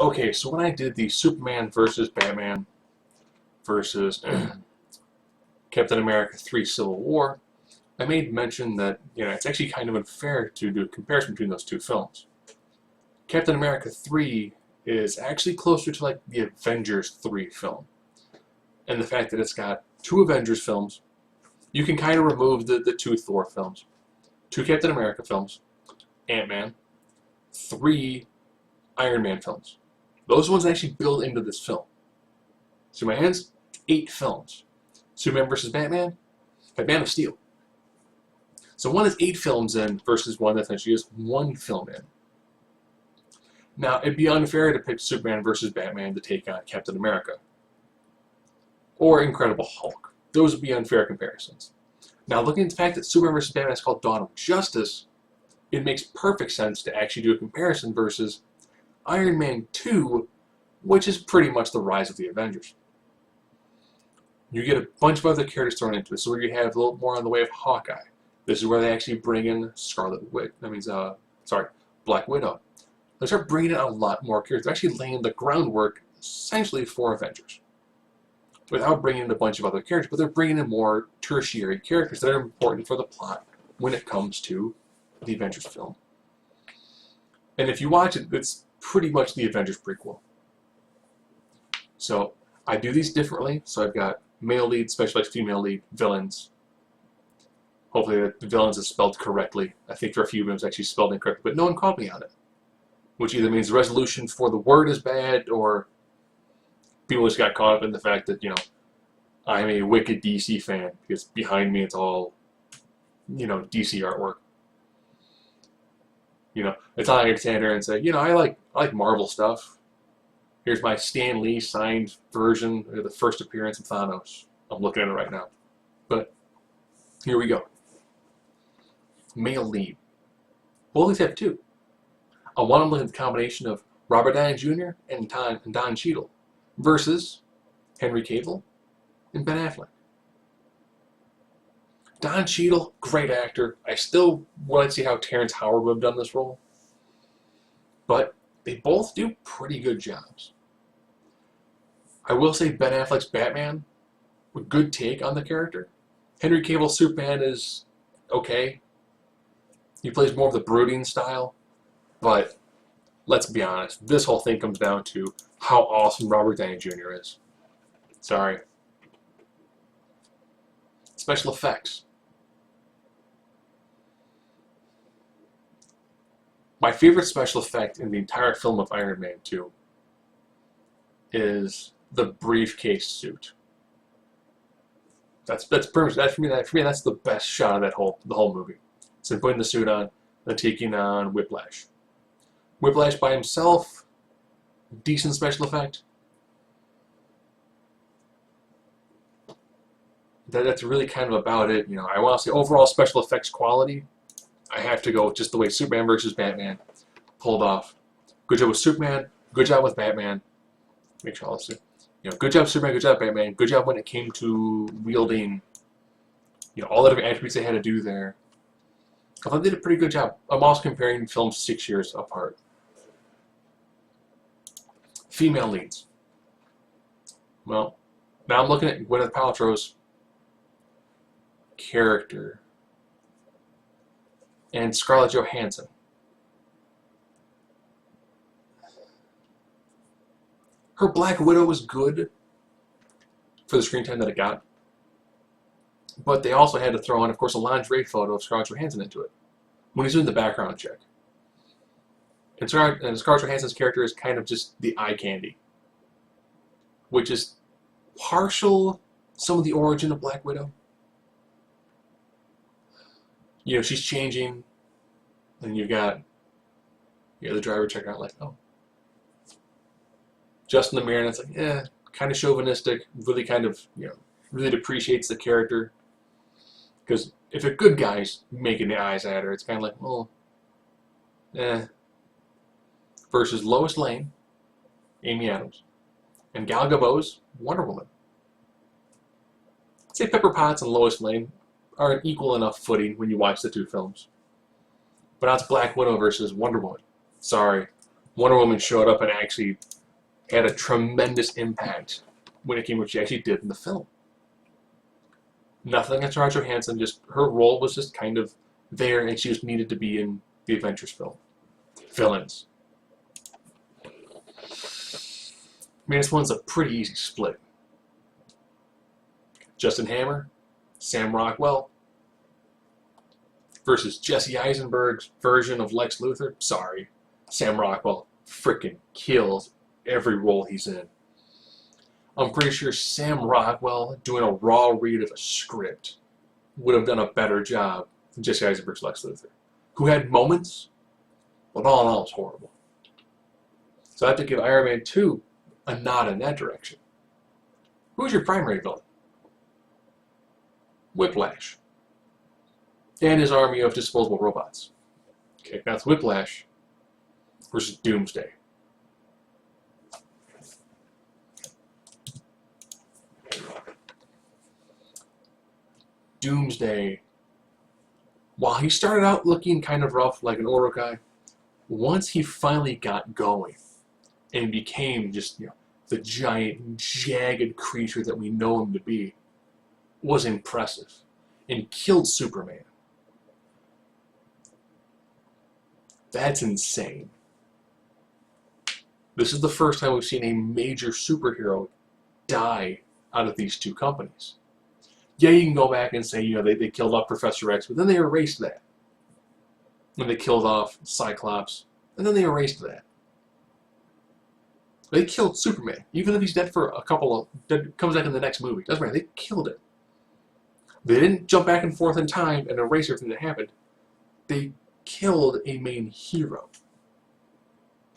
Okay, so when I did the Superman versus Batman versus Captain America 3 Civil War, I made mention that, it's actually kind of unfair to do a comparison between those two films. Captain America 3 is actually closer to like the Avengers 3 film. And the fact that it's got two Avengers films, you can kind of remove the two Thor films, two Captain America films, Ant-Man, three Iron Man films. Those ones actually build into this film. So my hands, 8 films. Superman versus Batman, Man of Steel. So one is 8 films in versus one that essentially is 1 film in. Now, it'd be unfair to pick Superman versus Batman to take on Captain America. Or Incredible Hulk. Those would be unfair comparisons. Now, looking at the fact that Superman versus Batman is called Dawn of Justice, it makes perfect sense to actually do a comparison versus Iron Man 2, which is pretty much the rise of the Avengers. You get a bunch of other characters thrown into it, so you have a little more on the way of Hawkeye. This is where they actually bring in Black Widow. They start bringing in a lot more characters. They're actually laying the groundwork, essentially, for Avengers. Without bringing in a bunch of other characters, but they're bringing in more tertiary characters that are important for the plot when it comes to the Avengers film. And if you watch it, it's pretty much the Avengers prequel. So I do these differently. So I've got male lead, specialized female lead, villains. Hopefully the villains is spelled correctly. I think for a few of them it's actually spelled incorrectly, but no one caught me on it. Which either means the resolution for the word is bad, or people just got caught up in the fact that, I'm a wicked DC fan, because behind me it's all, DC artwork. It's not like I can stand there and say, I like Marvel stuff. Here's my Stan Lee signed version of the first appearance of Thanos. I'm looking at it right now. But here we go. Male lead. We'll at least have 2. I want to look at the combination of Robert Downey Jr. and Don Cheadle versus Henry Cavill and Ben Affleck. Don Cheadle, great actor. I still want to see how Terrence Howard would have done this role. But they both do pretty good jobs. I will say Ben Affleck's Batman, a good take on the character. Henry Cavill's Superman is okay. He plays more of the brooding style. But let's be honest, this whole thing comes down to how awesome Robert Downey Jr. is. Sorry. Special effects. My favorite special effect in the entire film of Iron Man 2 is the briefcase suit. That's pretty much that for me. That's the best shot of the whole movie. It's him putting the suit on and taking on Whiplash. Whiplash by himself, decent special effect. That's really kind of about it. I want to say overall special effects quality. I have to go with just the way Superman versus Batman pulled off. Good job with Superman. Good job with Batman. Make sure all this. Good job Superman. Good job Batman. Good job when it came to wielding. All the different attributes they had to do there. I thought they did a pretty good job. I'm also comparing films 6 years apart. Female leads. Well, now I'm looking at Gwyneth Paltrow's character and Scarlett Johansson. Her Black Widow was good for the screen time that it got. But they also had to throw in, of course, a lingerie photo of Scarlett Johansson into it when he's doing the background check. And Scarlett Johansson's character is kind of just the eye candy, which is partial some of the origin of Black Widow. She's changing, and you've got the driver checking out like, oh. Just in the mirror, and it's like, kind of chauvinistic, really kind of, really depreciates the character. Because if a good guy's making the eyes at her, it's kind of like, well, versus Lois Lane, Amy Adams, and Gal Gadot's Wonder Woman. I'd say Pepper Potts and Lois Lane are an equal enough footing when you watch the two films. But now it's Black Widow versus Wonder Woman. Sorry. Wonder Woman showed up and actually had a tremendous impact when it came to what she actually did in the film. Nothing against Scarlett Johansson, just her role was just kind of there, and she just needed to be in the Avengers film. Villains. I mean, this one's a pretty easy split. Justin Hammer, Sam Rockwell, versus Jesse Eisenberg's version of Lex Luthor. Sorry, Sam Rockwell freaking kills every role he's in. I'm pretty sure Sam Rockwell, doing a raw read of a script, would have done a better job than Jesse Eisenberg's Lex Luthor, who had moments, but all in all was horrible. So I have to give Iron Man 2 a nod in that direction. Who's your primary villain? Whiplash. And his army of disposable robots. Okay, now it's Whiplash versus Doomsday. Doomsday, while he started out looking kind of rough like an Oro guy, once he finally got going and became just, the giant, jagged creature that we know him to be, was impressive and killed Superman. That's insane. This is the first time we've seen a major superhero die out of these two companies. Yeah, you can go back and say, they killed off Professor X, but then they erased that. And they killed off Cyclops, and then they erased that. They killed Superman, even if he's dead for a couple of, comes back in the next movie. Doesn't matter, they killed him. They didn't jump back and forth in time and erase everything that happened. They killed a main hero.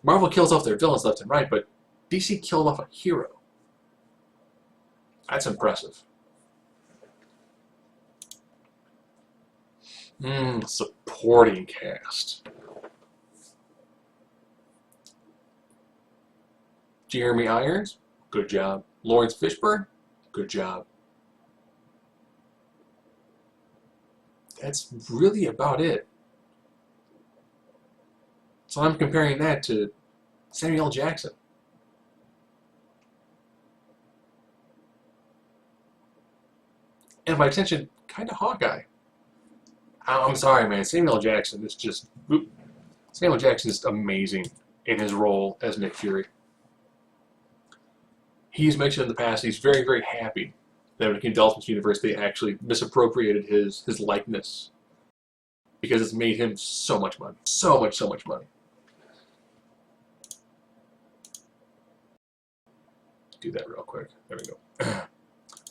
Marvel kills off their villains left and right, but DC killed off a hero. That's impressive. Supporting cast. Jeremy Irons, good job. Lawrence Fishburne, good job. That's really about it. So I'm comparing that to Samuel L. Jackson. And by extension, kind of Hawkeye. I'm sorry, man. Samuel L. Jackson is just... Samuel L. Jackson is amazing in his role as Nick Fury. He's mentioned in the past he's very, very happy that when it came to Ultimate Universe, they actually misappropriated his likeness. Because it's made him so much money. So much money. Do that real quick. There we go.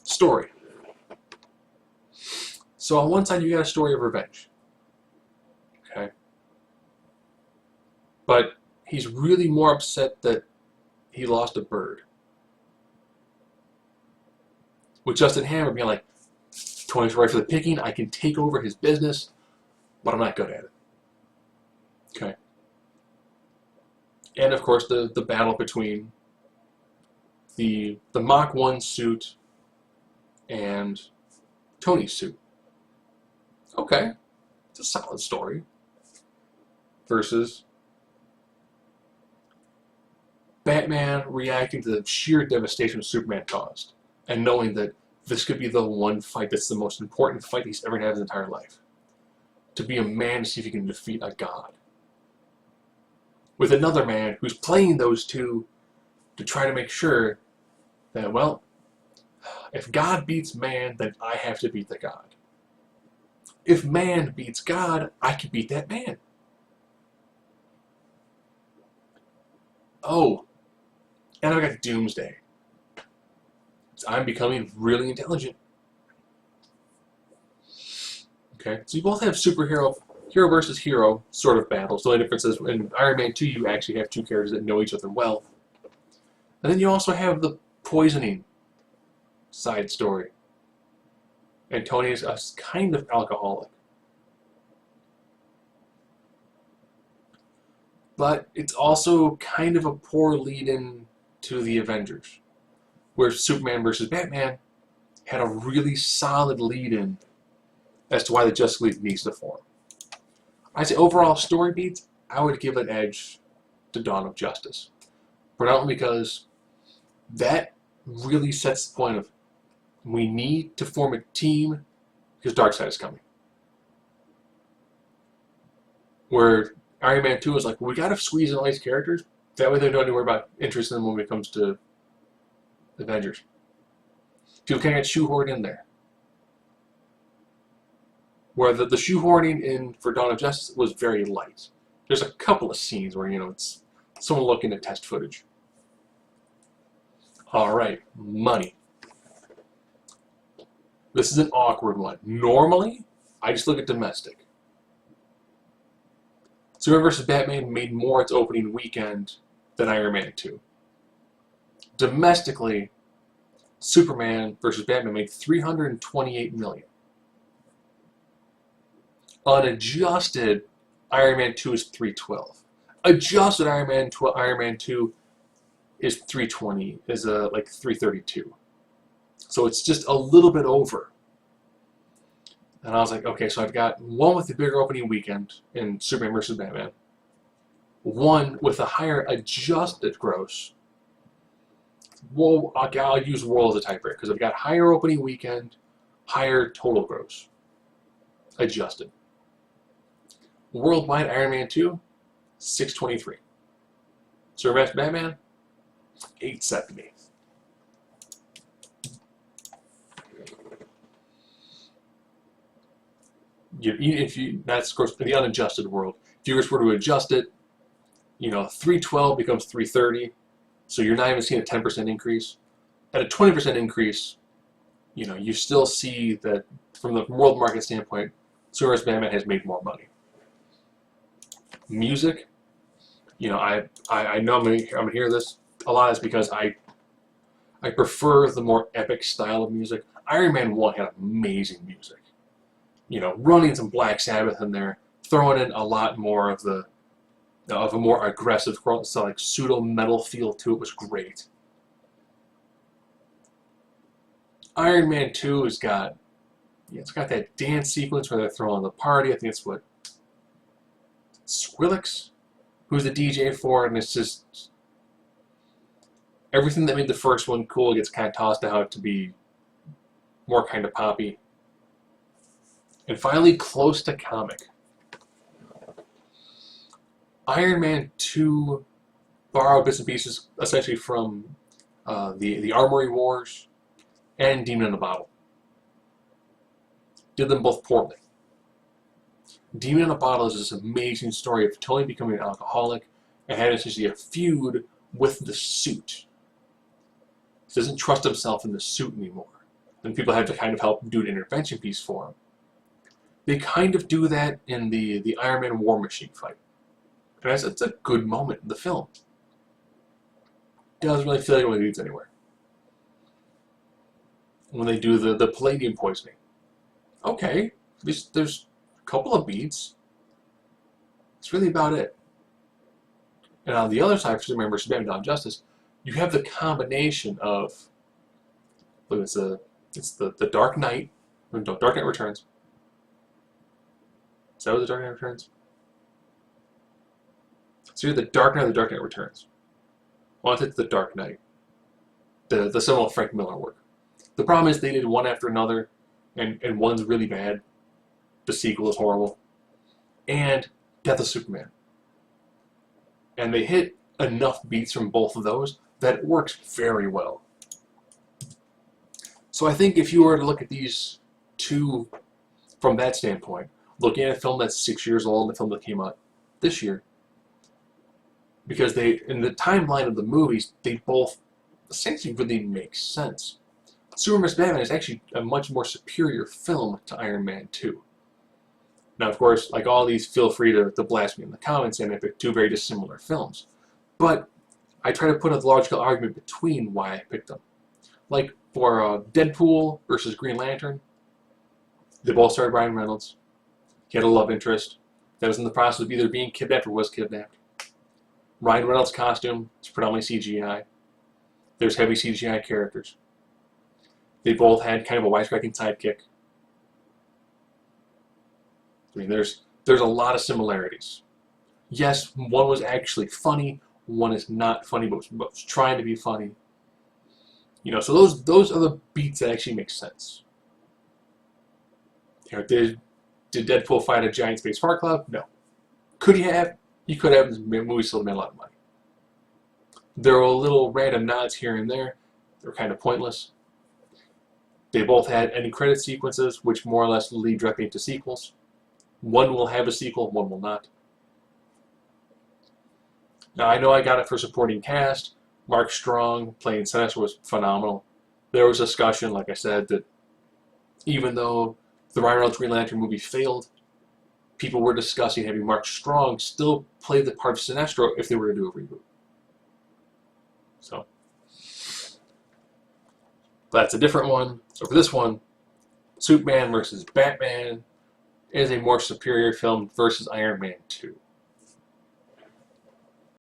Story. So on one side, you got a story of revenge. Okay? But he's really more upset that he lost a bird. With Justin Hammer being like, Tony's right for the picking, I can take over his business, but I'm not good at it. Okay? And of course, the battle between the Mach 1 suit and Tony's suit. Okay, it's a solid story. Versus Batman reacting to the sheer devastation Superman caused, and knowing that this could be the one fight that's the most important fight he's ever had in his entire life. To be a man to see if he can defeat a god. With another man who's playing those two to try to make sure that, well, if God beats man, then I have to beat the god. If man beats God, I can beat that man. Oh, and I've got Doomsday. I'm becoming really intelligent. Okay, so you both have hero versus hero sort of battles. The only difference is in Iron Man 2, you actually have two characters that know each other well. And then you also have the poisoning side story. And Tony is a kind of alcoholic. But it's also kind of a poor lead-in to the Avengers, where Superman versus Batman had a really solid lead-in as to why the Justice League needs to form. I'd say overall story beats, I would give an edge to Dawn of Justice. Predominantly because that really sets the point of we need to form a team because Darkseid is coming. Where Iron Man 2 is like, well, we got to squeeze in all these characters. That way they don't have to worry about interest in them when it comes to Avengers. People can't get shoehorned in there. Where the shoehorning in for Dawn of Justice was very light. There's a couple of scenes where, it's someone looking at test footage. Alright, money. This is an awkward one. Normally, I just look at domestic. Superman vs. Batman made more its opening weekend than Iron Man 2. Domestically, Superman vs. Batman made $328 million. Unadjusted, Iron Man 2 is $312. Adjusted Iron Man 2 is $320, like $332. So it's just a little bit over. And I was like, okay, so I've got one with the bigger opening weekend in Superman vs. Batman, one with a higher adjusted gross. Well, I'll use World as a typewriter because I've got higher opening weekend, higher total gross, adjusted. Worldwide Iron Man 2, $623. Superman vs. Batman, $870. That's of course the unadjusted world. If you were to adjust it, 312 becomes 330, so you're not even seeing a 10% increase. At a 20% increase, you still see that from the world market standpoint, Superman vs. Batman has made more money. Music, I know I'm gonna hear this a lot is because I prefer the more epic style of music. Iron Man 1 had amazing music. Running some Black Sabbath in there, throwing in a lot more of a more aggressive, so like pseudo metal feel to it was great. Iron Man 2 has got, it's got that dance sequence where they're throwing the party. I think it's what Skrillex, who's the DJ for it, and it's just everything that made the first one cool gets kind of tossed out to be more kind of poppy. And finally, close to comic. Iron Man 2 borrowed bits and pieces essentially from the Armory Wars and Demon in a Bottle. Did them both poorly. Demon in a Bottle is this amazing story of Tony becoming an alcoholic and having essentially a feud with the suit. He doesn't trust himself in the suit anymore. And people have to kind of help do an intervention piece for him. They kind of do that in the Iron Man War Machine fight. And it's a good moment in the film. It doesn't really feel like it really leads anywhere. When they do the palladium poisoning. Okay, there's a couple of beats. It's really about it. And on the other side, for Superman vs. Batman: Dawn of Justice, you have the combination of, look, it's the Dark Knight, Dark Knight Returns. Is that what the Dark Knight Returns? So you're the Dark Knight or the Dark Knight Returns. Well, I think the Dark Knight. The seminal Frank Miller work. The problem is they did one after another, and one's really bad. The sequel is horrible. And Death of Superman. And they hit enough beats from both of those that it works very well. So I think if you were to look at these two from that standpoint, looking at a film that's 6 years old and a film that came out this year, because they, in the timeline of the movies, they both essentially really make sense. Superman vs. Batman is actually a much more superior film to Iron Man 2. Now, of course, like all these, feel free to blast me in the comments and I picked two very dissimilar films. But I try to put a logical argument between why I picked them. Like for Deadpool versus Green Lantern, they both starred Ryan Reynolds. He had a love interest that was in the process of either being kidnapped or was kidnapped. Ryan Reynolds' costume is predominantly CGI. There's heavy CGI characters. They both had kind of a wisecracking sidekick. I mean, there's a lot of similarities. Yes, one was actually funny, One is not funny, but was trying to be funny. You know, so those are the beats that actually make sense. You know, did Deadpool fight a giant space fart cloud? No. Could he have? He could have. The movie still made a lot of money. There were little random nods here and there. They're kind of pointless. They both had ending credit sequences, which more or less lead directly into sequels. One will have a sequel, one will not. Now, I know I got it for supporting cast. Mark Strong playing Sinestro was phenomenal. There was discussion, like I said, that even though the Ryan Reynolds Green Lantern movie failed, people were discussing having Mark Strong still play the part of Sinestro if they were to do a reboot. So, that's a different one. So for this one, Superman versus Batman is a more superior film versus Iron Man 2.